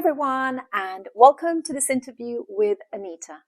everyone, and welcome to this interview with Anita.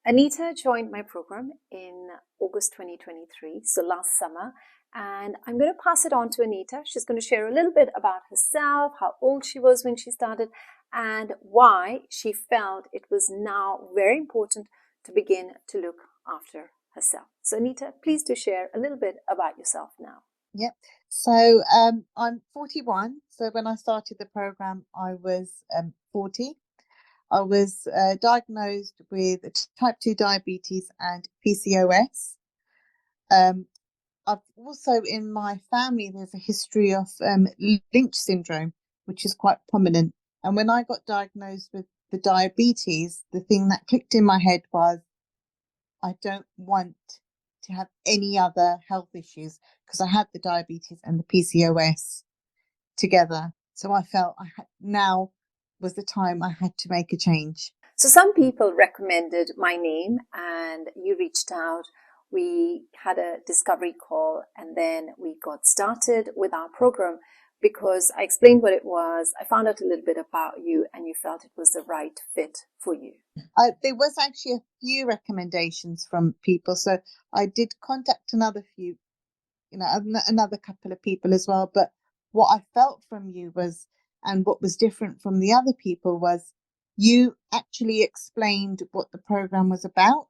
Anita joined my program in August 2023, so last summer, and I'm going to pass it on to Anita. She's going to share a little bit about herself, how old she was when she started, and why she felt it was now very important to begin to look after herself. So Anita, please do share a little bit about yourself now. Yep. So I'm 41. So when I started the program, I was 40. I was diagnosed with type 2 diabetes and PCOS. I've also, in my family, there's a history of Lynch syndrome, which is quite prominent. And when I got diagnosed with the diabetes, the thing that clicked in my head was, I don't want to have any other health issues, because I had the diabetes and the PCOS together. So I felt now was the time I had to make a change. So some people recommended my name and you reached out. We had a discovery call and then we got started with our program because I explained what it was. I found out a little bit about you and you felt it was the right fit for you. There was actually a few recommendations from people. So I did contact another couple of people as well. But what I felt from you was, and what was different from the other people, was you actually explained what the program was about,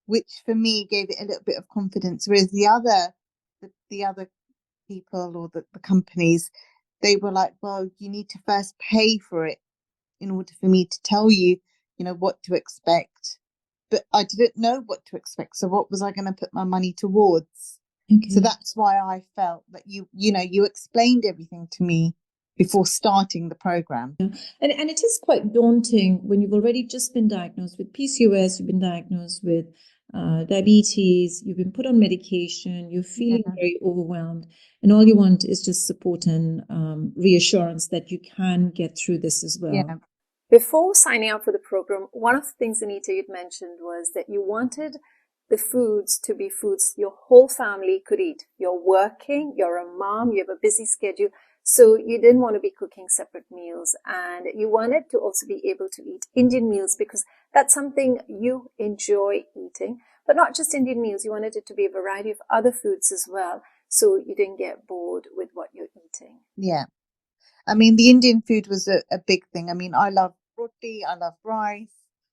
which for me gave it a little bit of confidence. Whereas the other people or the companies, they were like, well, you need to first pay for it in order for me to tell you, what to expect. But I didn't know what to expect. So what was I going to put my money towards? Okay. So that's why I felt that you explained everything to me before starting the program. Yeah. And it is quite daunting when you've already just been diagnosed with PCOS, you've been diagnosed with diabetes, you've been put on medication, you're feeling very overwhelmed, and all you want is just support and reassurance that you can get through this as well. Yeah. Before signing up for the program, one of the things, Anita, you'd mentioned was that you wanted the foods to be foods your whole family could eat. You're working, you're a mom, you have a busy schedule, so you didn't want to be cooking separate meals, and you wanted to also be able to eat Indian meals because that's something you enjoy eating, but not just Indian meals. You wanted it to be a variety of other foods as well, so you didn't get bored with what you're eating. Yeah. I mean, the Indian food was a big thing. I mean, I love roti, I love rice,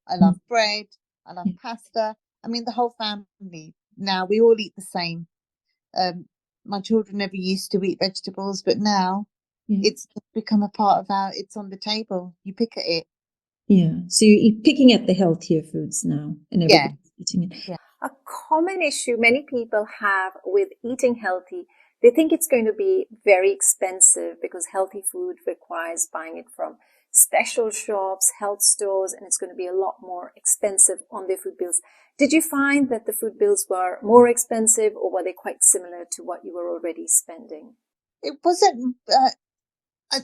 I love bread, I love pasta. I mean, the whole family, now we all eat the same. My children never used to eat vegetables, but now it's become a part of it's on the table. You pick at it. Yeah. So you're picking at the healthier foods now and everybody's eating it. Yeah. A common issue many people have with eating healthy, they think it's going to be very expensive because healthy food requires buying it from special shops, health stores, and it's going to be a lot more expensive on their food bills. Did you find that the food bills were more expensive, or were they quite similar to what you were already spending? It wasn't.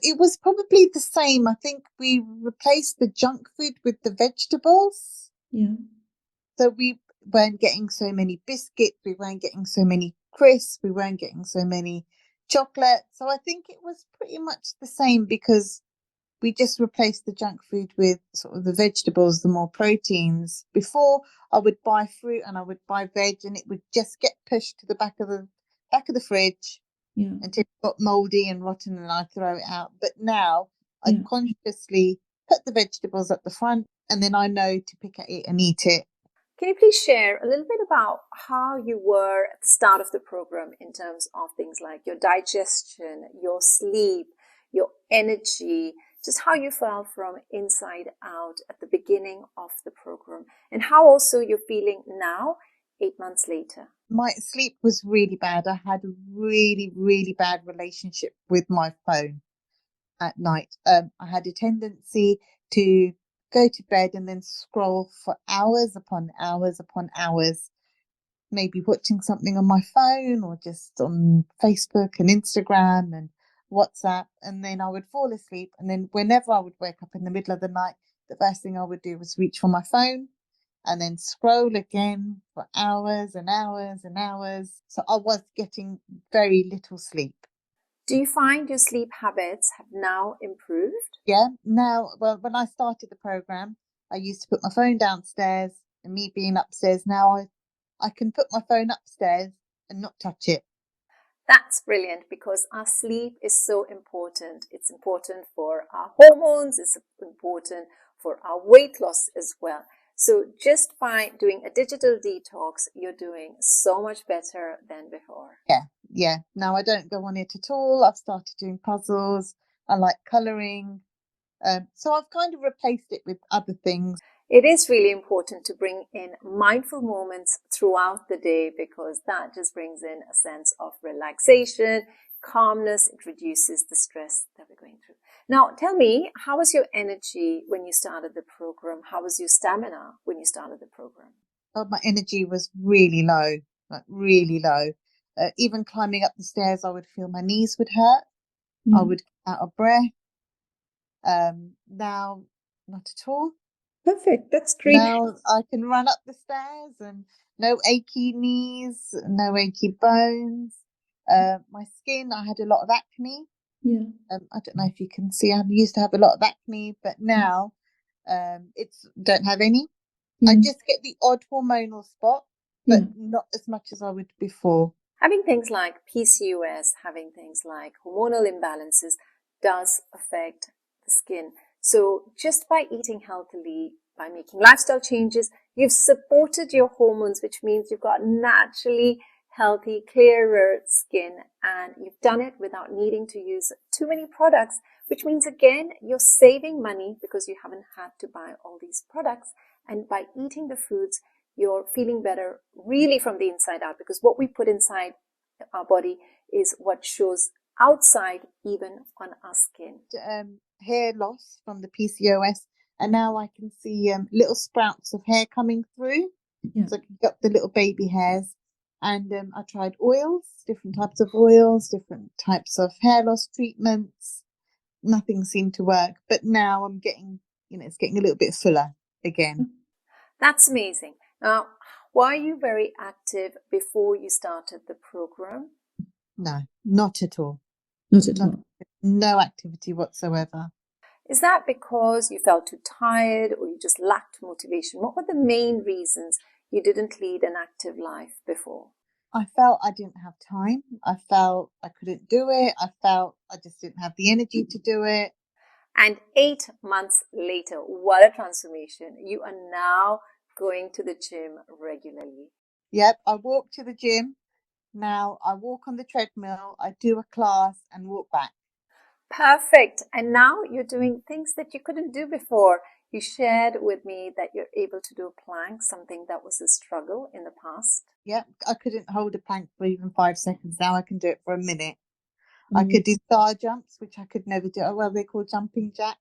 It was probably the same. I think we replaced the junk food with the vegetables. Yeah. So we weren't getting so many biscuits. We weren't getting so many crisps. We weren't getting so many chocolates. So I think it was pretty much the same because we just replaced the junk food with sort of the vegetables, the more proteins. Before, I would buy fruit and I would buy veg, and it would just get pushed to the back of the fridge until it got moldy and rotten, and I'd throw it out. But now I consciously put the vegetables at the front, and then I know to pick at it and eat it. Can you please share a little bit about how you were at the start of the program in terms of things like your digestion, your sleep, your energy, just how you felt from inside out at the beginning of the program, and how also you're feeling now, 8 months later? My sleep was really bad. I had a really, really bad relationship with my phone at night. I had a tendency to go to bed and then scroll for hours upon hours upon hours, maybe watching something on my phone or just on Facebook and Instagram and WhatsApp, and then I would fall asleep. And then whenever I would wake up in the middle of the night, the first thing I would do was reach for my phone and then scroll again for hours and hours and hours. So I was getting very little sleep. Do you find your sleep habits have now improved? Yeah. Now, well, when I started the program, I used to put my phone downstairs, and me being upstairs now, I can put my phone upstairs and not touch it. That's brilliant, because our sleep is so important. It's important for our hormones, it's important for our weight loss as well. So just by doing a digital detox, you're doing so much better than before. Yeah. Now I don't go on it at all. I've started doing puzzles. I like colouring. So I've kind of replaced it with other things. It is really important to bring in mindful moments throughout the day, because that just brings in a sense of relaxation, calmness. It reduces the stress that we're going through. Now, tell me, how was your energy when you started the program? How was your stamina when you started the program? Oh, my energy was really low, like really low. Even climbing up the stairs, I would feel my knees would hurt. I would get out of breath. Now, not at all. Perfect. That's great. Now I can run up the stairs and no achy knees, no achy bones. My skin, I had a lot of acne. Yeah. I don't know if you can see, I used to have a lot of acne, but now it's don't have any. I just get the odd hormonal spot, but not as much as I would before. Having things like PCOS, having things like hormonal imbalances does affect the skin. So just by eating healthily, by making lifestyle changes, you've supported your hormones, which means you've got naturally healthy, clearer skin, and you've done it without needing to use too many products, which means, again, you're saving money because you haven't had to buy all these products. And by eating the foods, you're feeling better really from the inside out, because what we put inside our body is what shows outside, even on our skin. Hair loss from the PCOS, and now I can see little sprouts of hair coming through. So I can get the little baby hairs. And I tried oils, different types of oils, different types of hair loss treatments. Nothing seemed to work, but now I'm getting, it's getting a little bit fuller again. That's amazing. Now, were you very active before you started the program? No, not at all. Not at all. No activity whatsoever. Is that because you felt too tired, or you just lacked motivation? What were the main reasons you didn't lead an active life before? I felt I didn't have time. I felt I couldn't do it. I felt I just didn't have the energy to do it. And 8 months later, what a transformation. You are now going to the gym regularly. Yep, I walk to the gym. Now I walk on the treadmill, I do a class and walk back. Perfect. And now you're doing things that you couldn't do before. You shared with me that you're able to do a plank, something that was a struggle in the past. Yep, I couldn't hold a plank for even 5 seconds. Now I can do it for a minute. I could do star jumps, which I could never do. Well, they're called jumping jacks.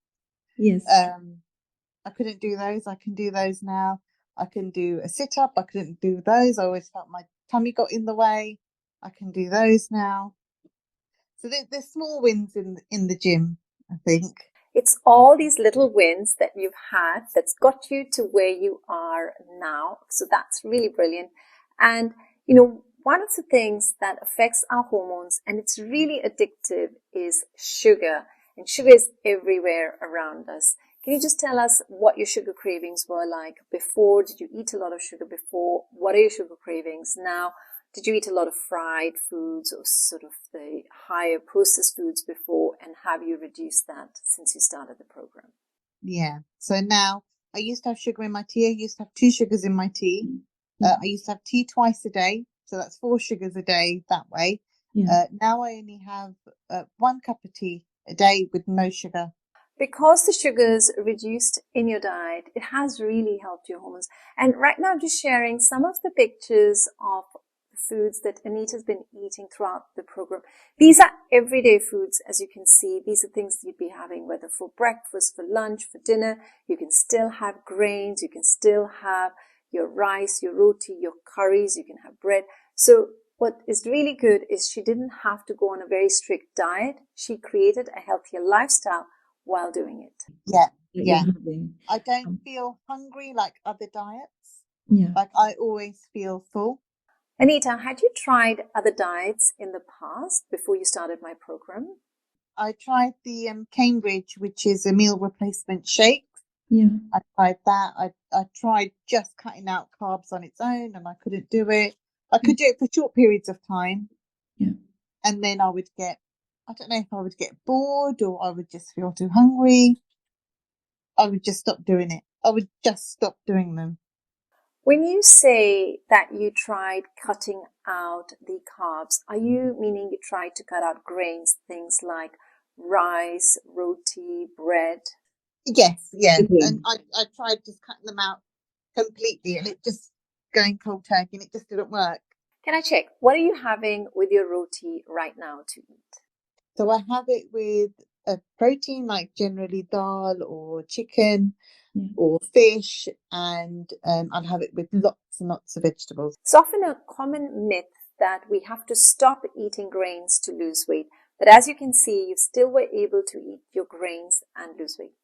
Yes. I couldn't do those. I can do those now. I can do a sit-up. I couldn't do those. I always felt my tummy got in the way. I can do those now. So there's small wins in the gym, I think. It's all these little wins that you've had that's got you to where you are now. So that's really brilliant. And, one of the things that affects our hormones, and it's really addictive, is sugar. And sugar is everywhere around us. Can you just tell us what your sugar cravings were like before? Did you eat a lot of sugar before? What are your sugar cravings now? Did you eat a lot of fried foods or sort of the higher processed foods before? And have you reduced that since you started the program? Yeah. So now I used to have sugar in my tea. I used to have 2 sugars in my tea. I used to have tea twice a day. So that's 4 sugars a day that way. Now I only have 1 cup of tea a day with no sugar. Because the sugars reduced in your diet, it has really helped your hormones. And right now I'm just sharing some of the pictures of foods that Anita's been eating throughout the program. These are everyday foods, as you can see. These are things that you'd be having, whether for breakfast, for lunch, for dinner. You can still have grains. You can still have your rice, your roti, your curries. You can have bread. So what is really good is she didn't have to go on a very strict diet. She created a healthier lifestyle while doing it. Yeah. I don't feel hungry like other diets. Yeah. Like I always feel full. Anita, had you tried other diets in the past before you started my program? I tried the Cambridge, which is a meal replacement shake. Yeah. I tried that. I tried just cutting out carbs on its own, and I couldn't do it. I could do it for short periods of time. Yeah. And then I don't know if I would get bored or I would just feel too hungry. I would just stop doing it. I would just stop doing them. When you say that you tried cutting out the carbs, are you meaning you tried to cut out grains, things like rice, roti, bread? Yes, yeah. Okay. And I tried just cutting them out completely, and it just going cold turkey, and it just didn't work. Can I check? What are you having with your roti right now to eat? So I have it with a protein, like generally dal or chicken or fish, and I'll have it with lots and lots of vegetables. It's often a common myth that we have to stop eating grains to lose weight. But as you can see, you still were able to eat your grains and lose weight.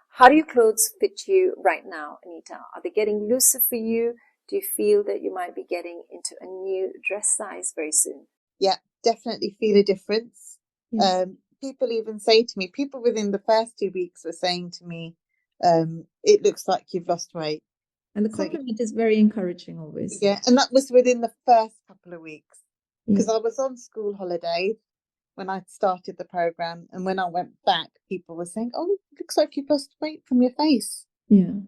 How do your clothes fit you right now, Anita? Are they getting looser for you? Do you feel that you might be getting into a new dress size very soon? Yeah, definitely feel a difference. People even say to me, people within the first 2 weeks were saying to me, it looks like you've lost weight. And the compliment is very encouraging always. Yeah, and that was within the first couple of weeks, because I was on school holidays when I started the program, and when I went back, people were saying, "Oh, it looks like you've lost weight from your face." Yeah.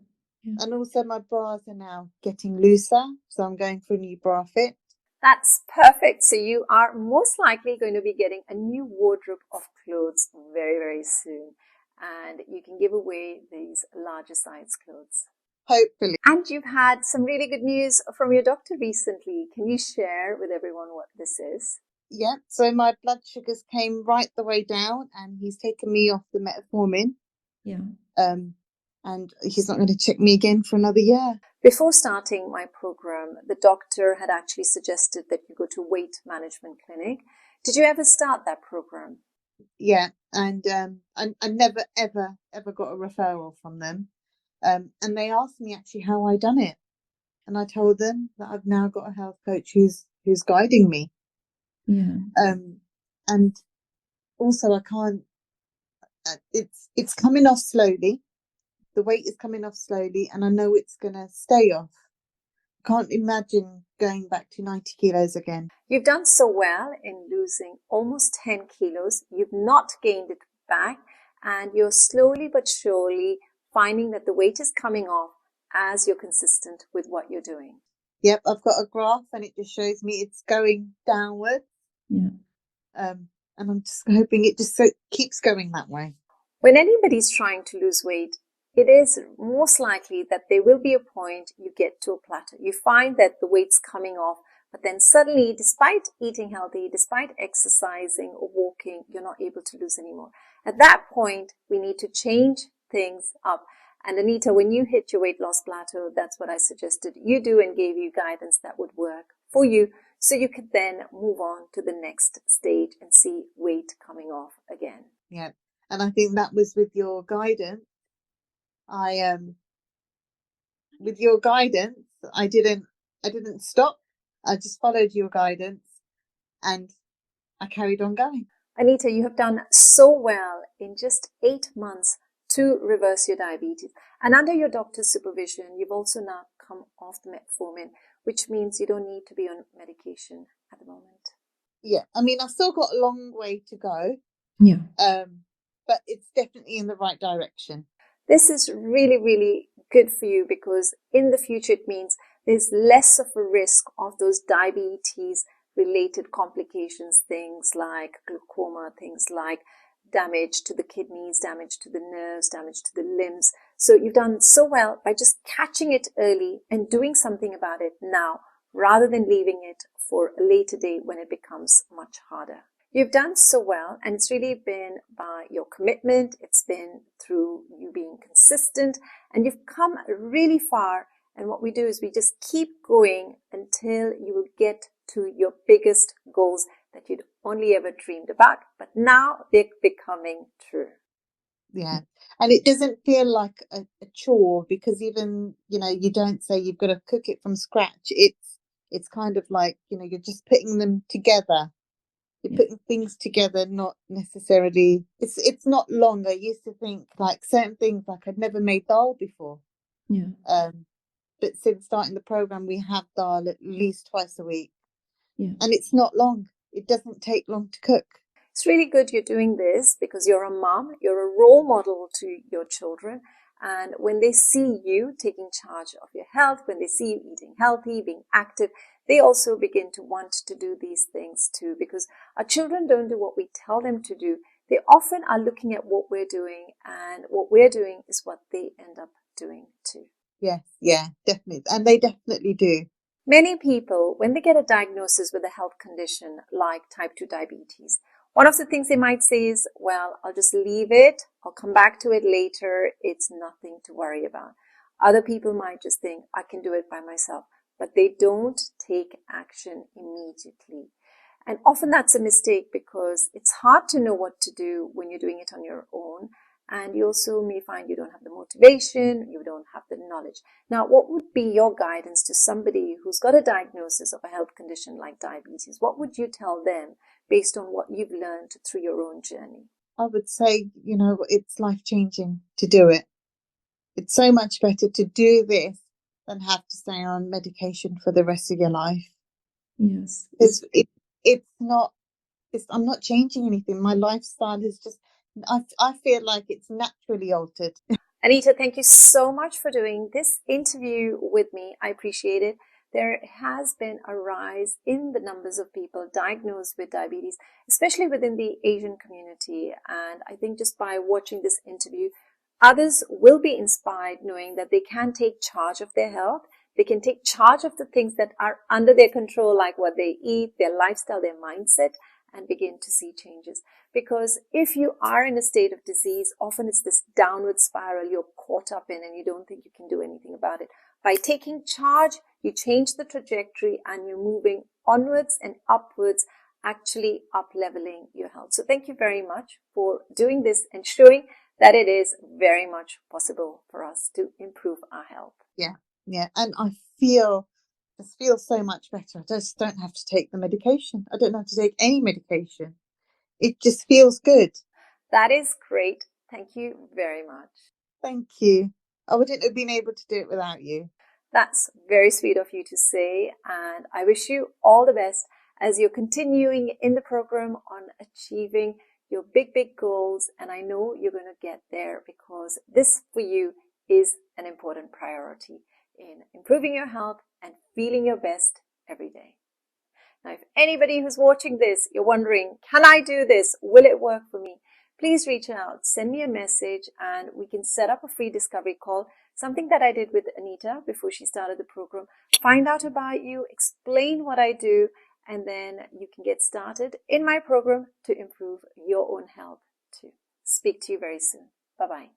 And also my bras are now getting looser, so I'm going for a new bra fit. That's perfect. So you are most likely going to be getting a new wardrobe of clothes very, very soon. And you can give away these larger size clothes. Hopefully. And you've had some really good news from your doctor recently. Can you share with everyone what this is? Yeah, so my blood sugars came right the way down, and he's taken me off the metformin. Yeah. And he's not going to check me again for another year. Before starting my program, the doctor had actually suggested that you go to weight management clinic. Did you ever start that program? Yeah, and I never ever got a referral from them. And they asked me actually how I done it, and I told them that I've now got a health coach who's guiding me. Yeah. And also I can't. It's coming off slowly. The weight is coming off slowly, and I know it's gonna stay off. Can't imagine going back to 90 kilos again. You've done so well in losing almost 10 kilos. You've not gained it back, and you're slowly but surely finding that the weight is coming off as you're consistent with what you're doing. Yep, I've got a graph, and it just shows me it's going downwards. Yeah. And I'm just hoping it just keeps going that way. When anybody's trying to lose weight, it is most likely that there will be a point you get to a plateau. You find that the weight's coming off, but then suddenly, despite eating healthy, despite exercising or walking, you're not able to lose anymore. At that point, we need to change things up. And Anita, when you hit your weight loss plateau, that's what I suggested you do and gave you guidance that would work for you, so you could then move on to the next stage and see weight coming off again. Yeah, and I think that was with your guidance. With your guidance, I didn't stop. I just followed your guidance, and I carried on going. Anita, you have done so well in just 8 months to reverse your diabetes. And under your doctor's supervision, you've also now come off the metformin, which means you don't need to be on medication at the moment. Yeah, I mean, I've still got a long way to go. Yeah. But it's definitely in the right direction. This is really, really good for you, because in the future, it means there's less of a risk of those diabetes related complications, things like glaucoma, things like damage to the kidneys, damage to the nerves, damage to the limbs. So you've done so well by just catching it early and doing something about it now, rather than leaving it for a later day when it becomes much harder. You've done so well, and it's really been by your commitment. It's been through you being consistent, and you've come really far. And what we do is we just keep going until you will get to your biggest goals that you'd only ever dreamed about, but now they're becoming true. Yeah, and it doesn't feel like a chore, because even, you don't say you've got to cook it from scratch. It's kind of like, you're just putting them together. You're Yeah. putting things together, not necessarily. It's not long. I used to think like certain things, like I'd never made dal before. Yeah. But since starting the program, we have dal at least twice a week, Yeah. and it's not long. It doesn't take long to cook. It's really good you're doing this because you're a mom, you're a role model to your children. And when they see you taking charge of your health, when they see you eating healthy, being active, they also begin to want to do these things too, because our children don't do what we tell them to do. They often are looking at what we're doing, and what we're doing is what they end up doing too. Yes, yeah, definitely. And they definitely do. Many people, when they get a diagnosis with a health condition like type 2 diabetes, one of the things they might say is, well, I'll just leave it. I'll come back to it later. It's nothing to worry about. Other people might just think, I can do it by myself, but they don't take action immediately. And often that's a mistake because it's hard to know what to do when you're doing it on your own. And you also may find you don't have the motivation, you don't have the knowledge. Now, what would be your guidance to somebody who's got a diagnosis of a health condition like diabetes? What would you tell them based on what you've learned through your own journey? I would say, it's life-changing to do it. It's so much better to do this than have to stay on medication for the rest of your life. Yes. I'm not changing anything. My lifestyle is just, I feel like it's naturally altered. Anita, thank you so much for doing this interview with me. I appreciate it. There has been a rise in the numbers of people diagnosed with diabetes, especially within the Asian community. And I think just by watching this interview, others will be inspired knowing that they can take charge of their health. They can take charge of the things that are under their control, like what they eat, their lifestyle, their mindset, and begin to see changes. Because if you are in a state of disease, often it's this downward spiral you're caught up in and you don't think you can do anything about it. By taking charge, you change the trajectory and you're moving onwards and upwards, actually up-leveling your health. So thank you very much for doing this and showing that it is very much possible for us to improve our health. Yeah. And I just feel so much better. I just don't have to take the medication. I don't have to take any medication. It just feels good. That is great. Thank you very much. Thank you. I wouldn't have been able to do it without you. That's very sweet of you to say, and I wish you all the best as you're continuing in the program on achieving your big, big goals. And I know you're going to get there because this for you is an important priority in improving your health and feeling your best every day. Now, if anybody who's watching this, you're wondering, can I do this? Will it work for me? Please reach out, send me a message, and we can set up a free discovery call, something that I did with Anita before she started the program. Find out about you, explain what I do, and then you can get started in my program to improve your own health too. Speak to you very soon. Bye-bye.